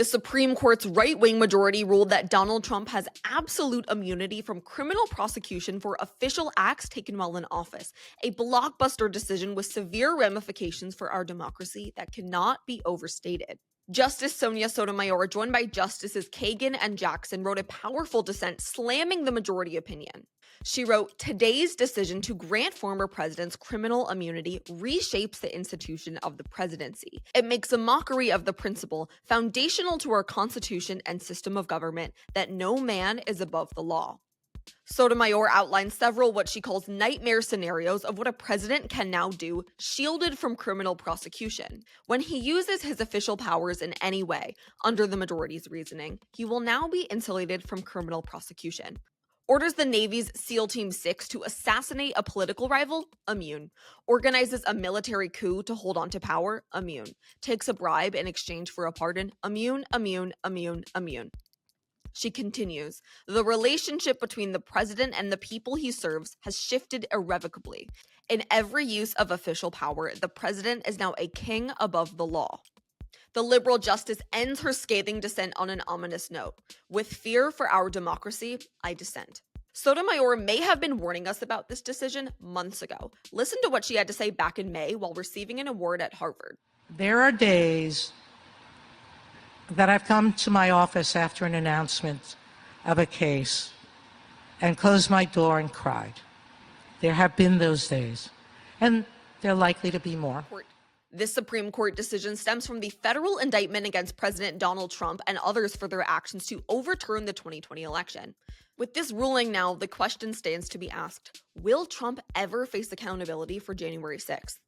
The Supreme Court's right-wing majority ruled that Donald Trump has absolute immunity from criminal prosecution for official acts taken while in office, a blockbuster decision with severe ramifications for our democracy that cannot be overstated. Justice Sonia Sotomayor, joined by Justices Kagan and Jackson, wrote a powerful dissent slamming the majority opinion. She wrote, "Today's decision to grant former presidents criminal immunity reshapes the institution of the presidency. It makes a mockery of the principle, foundational to our Constitution and system of government, that no man is above the law." Sotomayor outlines several what she calls nightmare scenarios of what a president can now do, shielded from criminal prosecution. When he uses his official powers in any way, under the majority's reasoning, he will now be insulated from criminal prosecution. Orders the Navy's SEAL Team 6 to assassinate a political rival? Immune. Organizes a military coup to hold on to power? Immune. Takes a bribe in exchange for a pardon? Immune, immune, immune, immune. She continues, "The relationship between the president and the people he serves has shifted irrevocably. In every use of official power, the president is now a king above the law." The liberal justice ends her scathing dissent on an ominous note. "With fear for our democracy, I dissent." Sotomayor may have been warning us about this decision months ago. Listen to what she had to say back in May while receiving an award at Harvard. "There are days that I've come to my office after an announcement of a case and closed my door and cried. There have been those days, and there are likely to be more." This Supreme Court decision stems from the federal indictment against President Donald Trump and others for their actions to overturn the 2020 election. With this ruling now, the question stands to be asked, will Trump ever face accountability for January 6th?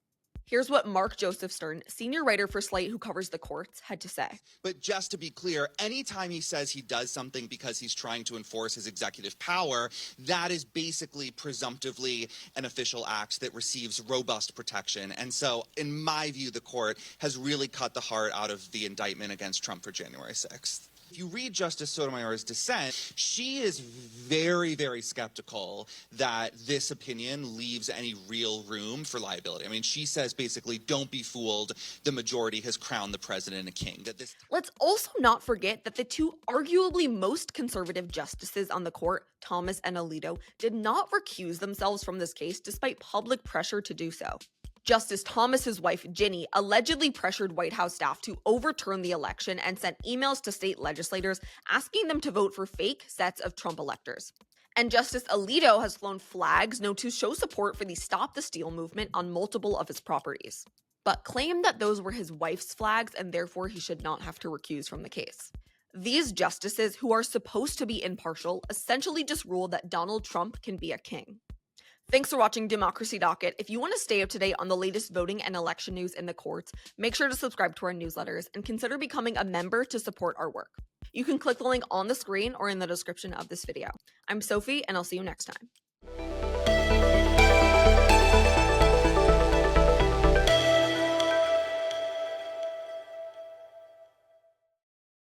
Here's what Mark Joseph Stern, senior writer for Slate who covers the courts, had to say. But just to be clear, anytime he says he does something because he's trying to enforce his executive power, that is basically presumptively an official act that receives robust protection. And so, in my view, the court has really cut the heart out of the indictment against Trump for January 6th. If you read Justice Sotomayor's dissent, she is very, very skeptical that this opinion leaves any real room for liability. I mean, she says basically, don't be fooled. The majority has crowned the president a king. Let's also not forget that the two arguably most conservative justices on the court, Thomas and Alo, did not recuse themselves from this case despite public pressure to do so. Justice Thomas's wife, Ginny, allegedly pressured White House staff to overturn the election and sent emails to state legislators asking them to vote for fake sets of Trump electors. And Justice Alito has flown flags known to show support for the Stop the Steal movement on multiple of his properties, but claimed that those were his wife's flags and therefore he should not have to recuse from the case. These justices, who are supposed to be impartial, essentially just ruled that Donald Trump can be a king. Thanks for watching Democracy Docket. If you want to stay up to date on the latest voting and election news in the courts, make sure to subscribe to our newsletters and consider becoming a member to support our work. You can click the link on the screen or in the description of this video. I'm Sophie, and I'll see you next time.